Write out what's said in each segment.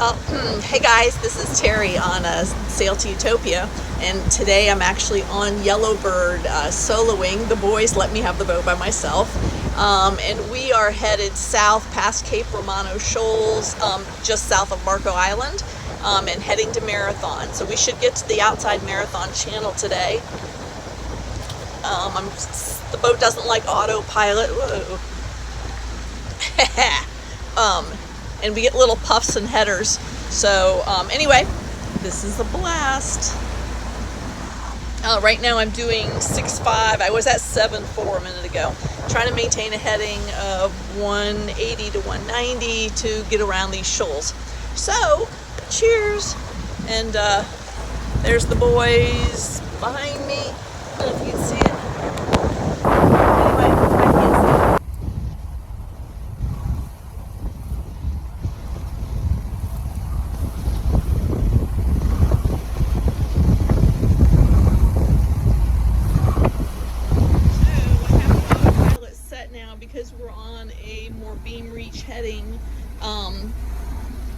Well, hey guys, this is Terry on Sail to Utopia, and today I'm actually on YellowBird soloing. The boys let me have the boat by myself, and we are headed south past Cape Romano Shoals, just south of Marco Island, and heading to Marathon. So we should get to the outside Marathon channel today. The boat doesn't like autopilot. Whoa. And we get little puffs and headers. So anyway, this is a blast. Right now I'm doing 6.5. I was at 7.4 a minute ago. Trying to maintain a heading of 180 to 190 to get around these shoals. So, cheers. And there's the boys behind me. I don't know if you can see it. Anyway, I can't see it. Because we're on a more beam reach heading,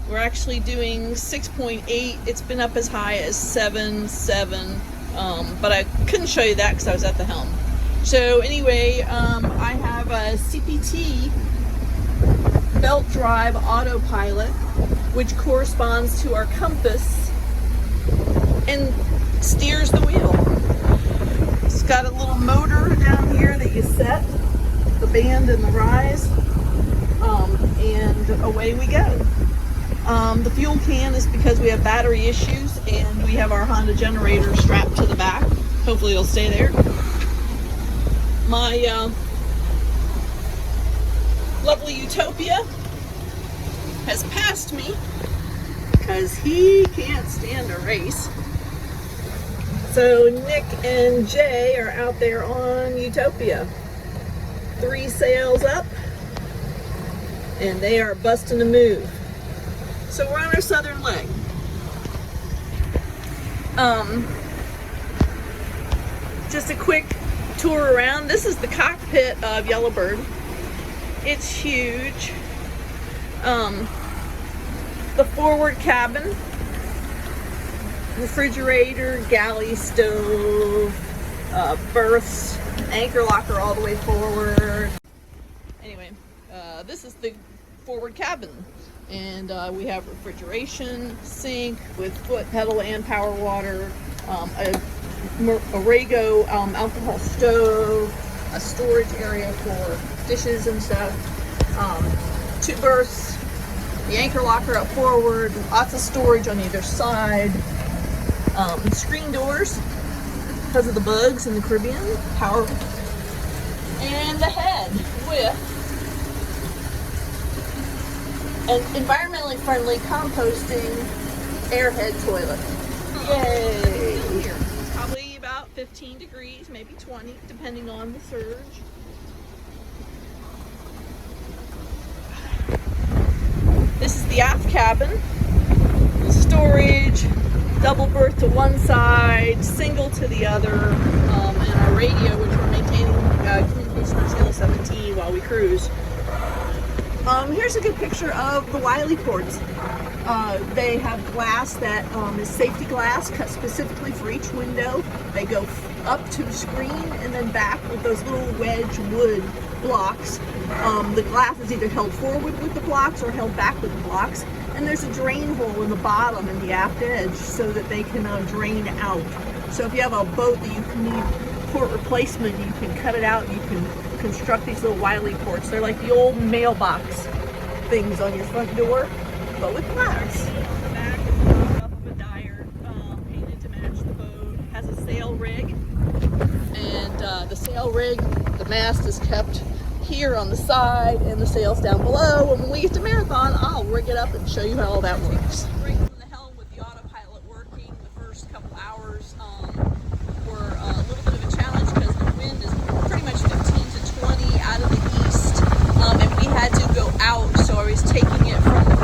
we're actually doing 6.8. It's been up as high as 7.7, but I couldn't show you that because I was at the helm. So anyway, I have a CPT belt drive autopilot, which corresponds to our compass and steers the wheel. It's got a little motor down here that you set the band and the rise, and away we go. The fuel can is because we have battery issues and we have our Honda generator strapped to the back. Hopefully it'll stay there. My lovely Utopia has passed me because he can't stand a race. So Nick and Jay are out there on Utopia. 3 sails up, and they are busting a move. So we're on our southern leg. Just a quick tour around. This is the cockpit of YellowBird. It's huge. The forward cabin, refrigerator, galley, stove, berths, anchor locker all the way forward. Anyway, this is the forward cabin, and we have refrigeration, sink with foot pedal and power water, a Rago alcohol stove, a storage area for dishes and stuff, 2 berths, the anchor locker up forward, lots of storage on either side, screen doors because of the bugs in the Caribbean, power, and the head with an environmentally friendly composting airhead toilet. Yay! Here, probably about 15 degrees, maybe 20, depending on the surge. This is the aft cabin, storage, double berth to one side, single to the other, and our radio, which we're maintaining communication on channel 17 while we cruise. Here's a good picture of the Wiley ports. They have glass that is safety glass, cut specifically for each window. They go up to the screen and then back with those little wedge wood blocks. The glass is either held forward with the blocks or held back with the blocks. And there's a drain hole in the bottom and the aft edge so that they can drain out. So if you have a boat that you can need port replacement, you can cut it out and you can construct these little Wiley ports. They're like the old mailbox things on your front door, but with glass. On the back is up of a dyer, painted to match the boat. Has a sail rig, and the sail rig, the mast is kept here on the side and the sails down below, and when we get to Marathon, I'll rig it up and show you how all that works. Right from the helm with the autopilot working, the first couple hours were a little bit of a challenge because the wind is pretty much 15 to 20 out of the east, and we had to go out, so I was taking it from the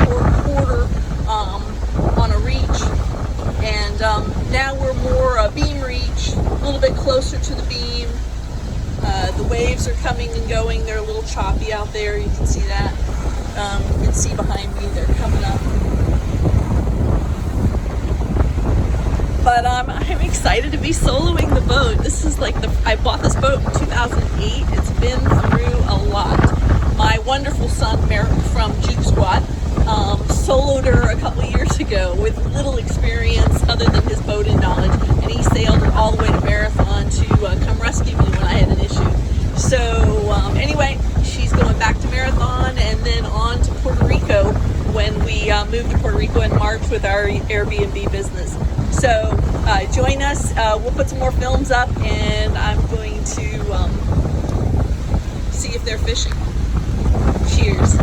quarter on a reach, and now we're more beam reach, a little bit closer to the beam. The waves are coming and going. They're a little choppy out there. You can see that. You can see behind me they're coming up. but I'm excited to be soloing the boat. This is like I bought this boat in 2008. It's been through a lot. My wonderful son Merrick from Juke Squad soloed her a couple years ago with little experience other than his boating knowledge, and he sailed her all the way to Marathon to come rescue me when I had an issue. So anyway, she's going back to Marathon and then on to Puerto Rico when we moved to Puerto Rico in March with our Airbnb business. So join us. We'll put some more films up, and I'm going to see if they're fishing. Cheers.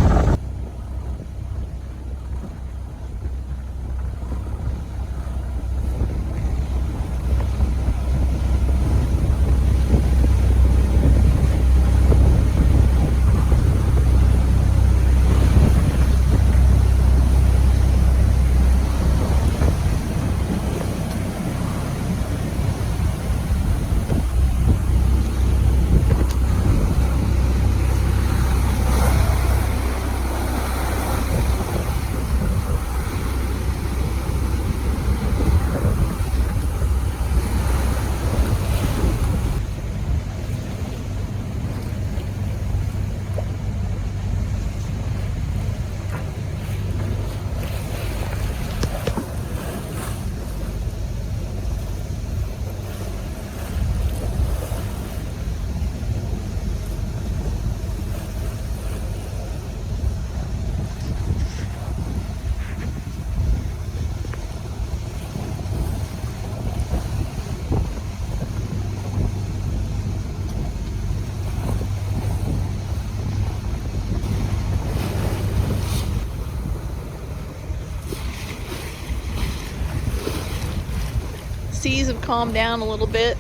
Seas have calmed down a little bit.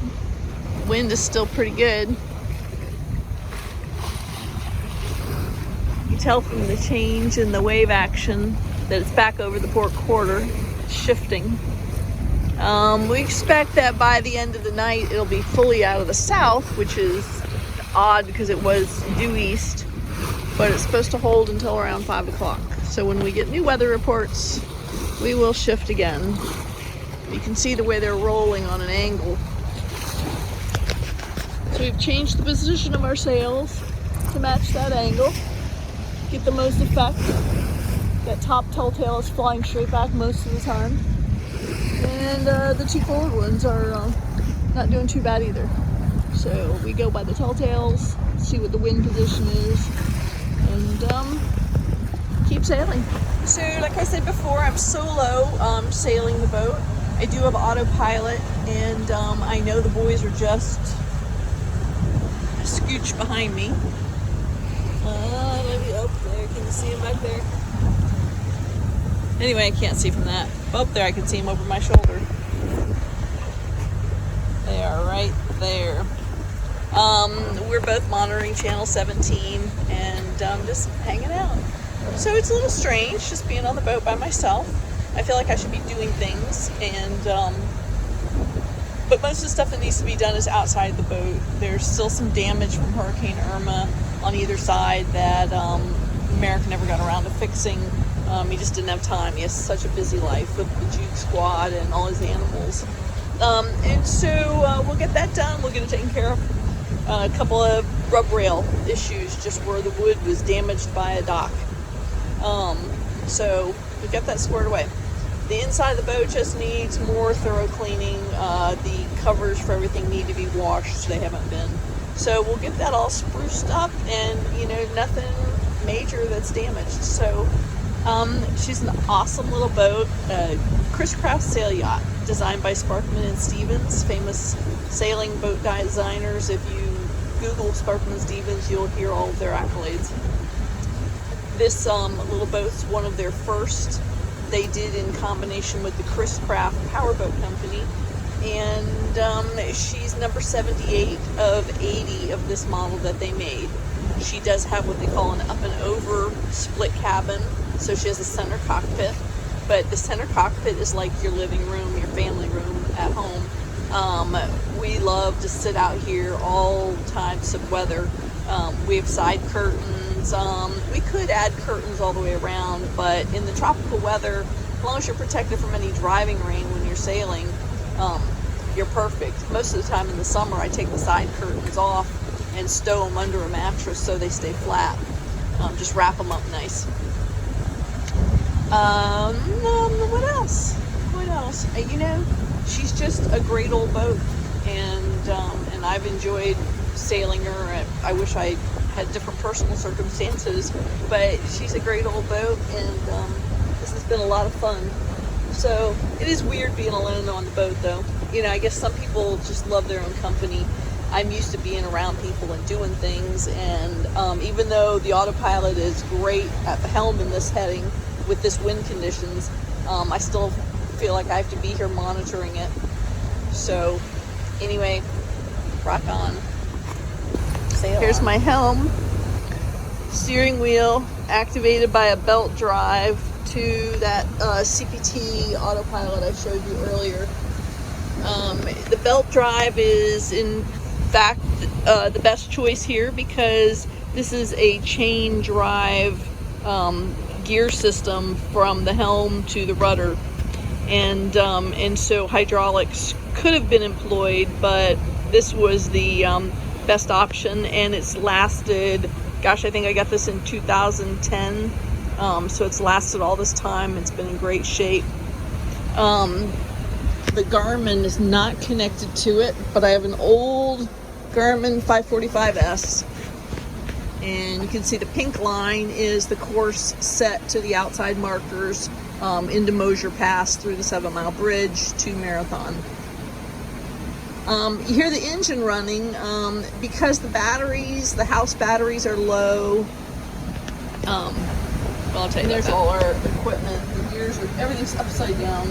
Wind is still pretty good. You can tell from the change in the wave action that it's back over the port quarter, shifting. We expect that by the end of the night it'll be fully out of the south, which is odd because it was due east, but it's supposed to hold until around 5 o'clock. So when we get new weather reports, we will shift again. You can see the way they're rolling on an angle. So we've changed the position of our sails to match that angle, get the most effect. That top telltale is flying straight back most of the time. And the two forward ones are not doing too bad either. So we go by the telltales, see what the wind position is, and keep sailing. So like I said before, I'm solo sailing the boat. I do have autopilot, and I know the boys are just a scooch behind me. Maybe up there. Can you see them back there? Anyway, I can't see from that. Up there, I can see them over my shoulder. They are right there. We're both monitoring channel 17 and just hanging out. So it's a little strange just being on the boat by myself. I feel like I should be doing things, and but most of the stuff that needs to be done is outside the boat. There's still some damage from Hurricane Irma on either side that Merrick never got around to fixing. He just didn't have time. He has such a busy life with the Juke Squad and all his animals. And so we'll get that done. We'll get it taken care of. A couple of rub rail issues just where the wood was damaged by a dock. So we got that squared away. The inside of the boat just needs more thorough cleaning. The covers for everything need to be washed. They haven't been. So we'll get that all spruced up, and nothing major that's damaged. So she's an awesome little boat. Chris Craft sail yacht, designed by Sparkman and Stevens, famous sailing boat designers. If you Google Sparkman and Stevens, you'll hear all of their accolades. This little boat's one of their first they did in combination with the Chris Craft Powerboat Company, and she's number 78 of 80 of this model that they made. She does have what they call an up and over split cabin, so she has a center cockpit, but the center cockpit is like your living room, your family room at home. We love to sit out here all types of weather. We have side curtains. We could add curtains all the way around, but in the tropical weather, as long as you're protected from any driving rain when you're sailing, you're perfect. Most of the time in the summer, I take the side curtains off and stow them under a mattress so they stay flat. Just wrap them up nice. What else? What else? You know, she's just a great old boat, and I've enjoyed sailing her. I wish I had different personal circumstances, but she's a great old boat, and this has been a lot of fun. So it is weird being alone on the boat, though. You know, I guess some people just love their own company. I'm used to being around people and doing things, and even though the autopilot is great at the helm in this heading with this wind conditions, I still feel like I have to be here monitoring it. So anyway, rock on. Sail Here's on. My helm, steering wheel activated by a belt drive to that CPT autopilot I showed you earlier. The belt drive is in fact the best choice here because this is a chain drive gear system from the helm to the rudder, and so hydraulics could have been employed, but this was the best option, and it's lasted, gosh, I think I got this in 2010, so it's lasted all this time. It's been in great shape. The Garmin is not connected to it, but I have an old Garmin 545S, and you can see the pink line is the course set to the outside markers into Mosier Pass through the 7 Mile Bridge to Marathon. You hear the engine running because the batteries, the house batteries are low. Well, I'll tell you, there's all our equipment. The gears are, everything's upside down.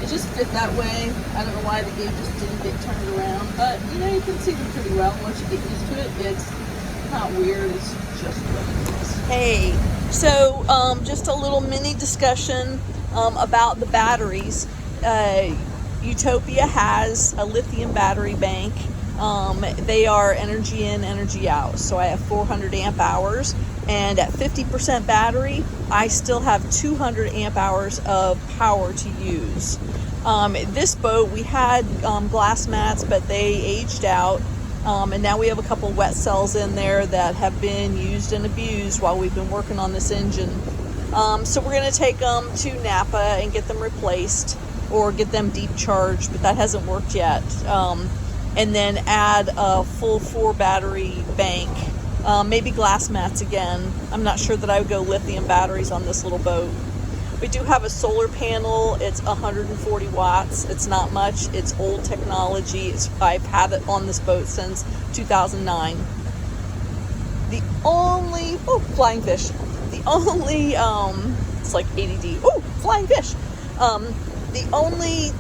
It just fit that way. I don't know why the gauges didn't get turned around, but you know, you can see them pretty well. Once you get used to it, it's not weird. It's just what it is. Hey, so just a little mini discussion about the batteries. Utopia has a lithium battery bank. They are energy in, energy out. So I have 400 amp hours, and at 50% battery, I still have 200 amp hours of power to use. This boat, we had glass mats, but they aged out. And now we have a couple wet cells in there that have been used and abused while we've been working on this engine. So we're going to take them to Napa and get them replaced or get them deep charged, but that hasn't worked yet. And then add a full 4 battery bank, maybe glass mats again. I'm not sure that I would go lithium batteries on this little boat. We do have a solar panel. It's 140 watts. It's not much. It's old technology. I've had it on this boat since 2009. The only, flying fish. The only, it's like ADD. Flying fish. The only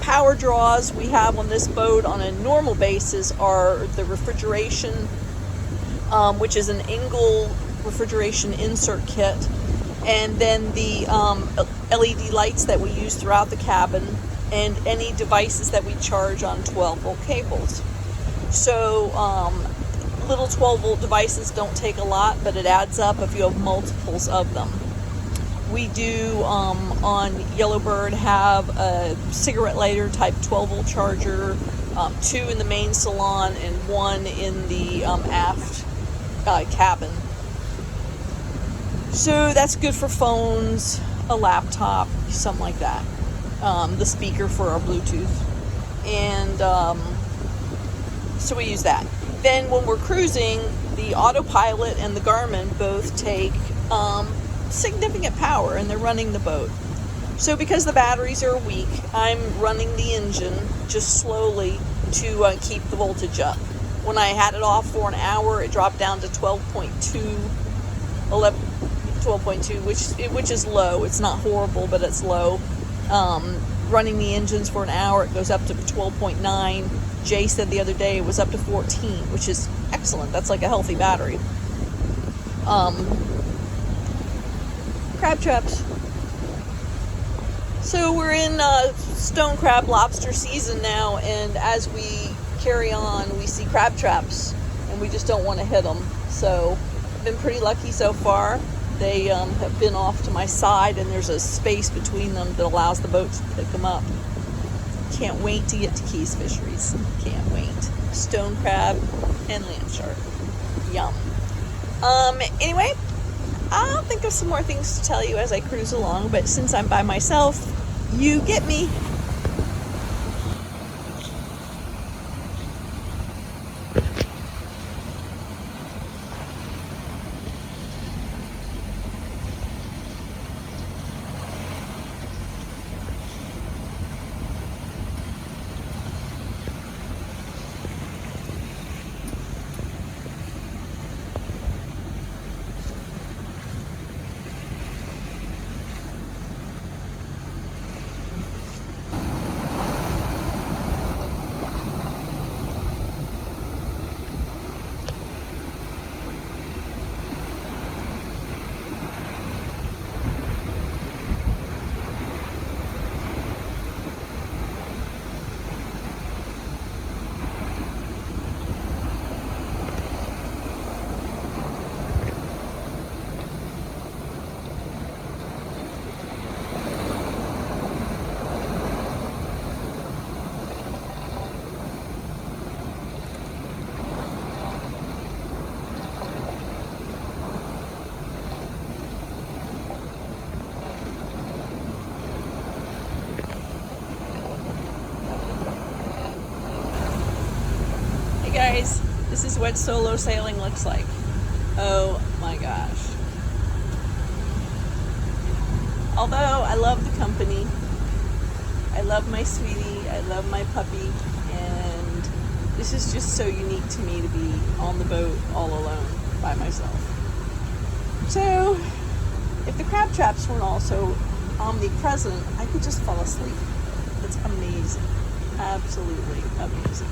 power draws we have on this boat on a normal basis are the refrigeration, which is an Engel refrigeration insert kit, and then the LED lights that we use throughout the cabin, and any devices that we charge on 12-volt cables. So little 12-volt devices don't take a lot, but it adds up if you have multiples of them. We do on YellowBird have a cigarette lighter type 12-volt charger, 2 in the main salon and 1 in the aft cabin. So that's good for phones, a laptop, something like that. The speaker for our Bluetooth. And so we use that. Then when we're cruising, the autopilot and the Garmin both take significant power, and they're running the boat. So because the batteries are weak, I'm running the engine just slowly to keep the voltage up. When I had it off for an hour, it dropped down to 12.2, which is low. It's not horrible, but it's low. Running the engines for an hour, it goes up to 12.9. Jay said the other day it was up to 14, which is excellent. That's like a healthy battery. Crab traps. So we're in stone crab lobster season now, and as we carry on, we see crab traps, and we just don't want to hit them. So I've been pretty lucky so far. They have been off to my side, and there's a space between them that allows the boat to pick them up. can't wait to get to Keys Fisheries. Can't wait. Stone crab and land shark. Yum. Anyway, I'll think of some more things to tell you as I cruise along, but since I'm by myself, you get me. Guys, this is what solo sailing looks like. Oh my gosh. Although I love the company, I love my sweetie, I love my puppy, and this is just so unique to me to be on the boat all alone by myself. So if the crab traps weren't also omnipresent, I could just fall asleep. It's amazing. Absolutely amazing.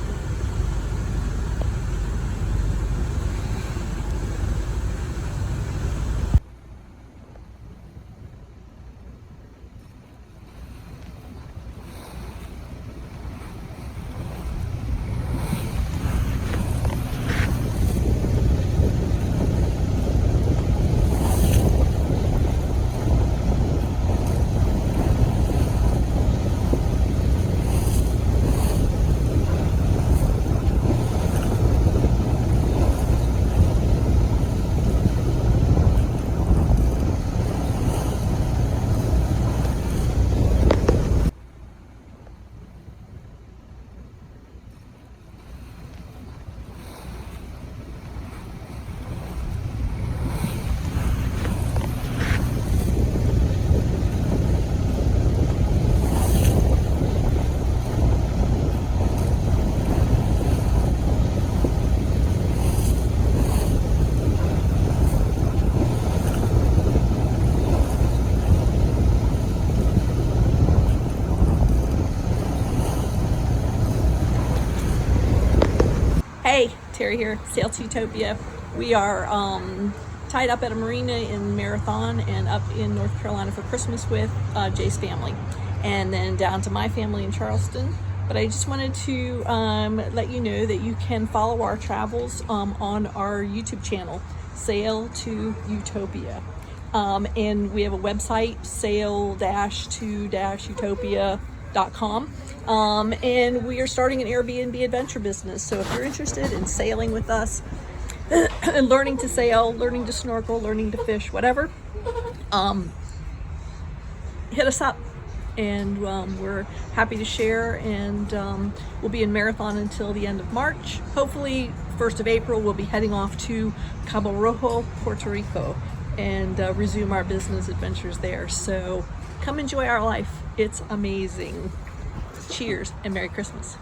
Hey, Terry here, Sail to Utopia. We are tied up at a marina in Marathon and up in North Carolina for Christmas with Jay's family, and then down to my family in Charleston. But I just wanted to let you know that you can follow our travels on our YouTube channel, Sail to Utopia. And we have a website, sail-to-utopia.com. And we are starting an Airbnb adventure business. So if you're interested in sailing with us, and learning to sail, learning to snorkel, learning to fish, whatever, hit us up. And we're happy to share, and we'll be in Marathon until the end of March. Hopefully 1st of April we'll be heading off to Cabo Rojo, Puerto Rico, and resume our business adventures there. So come enjoy our life. It's amazing. Cheers and Merry Christmas.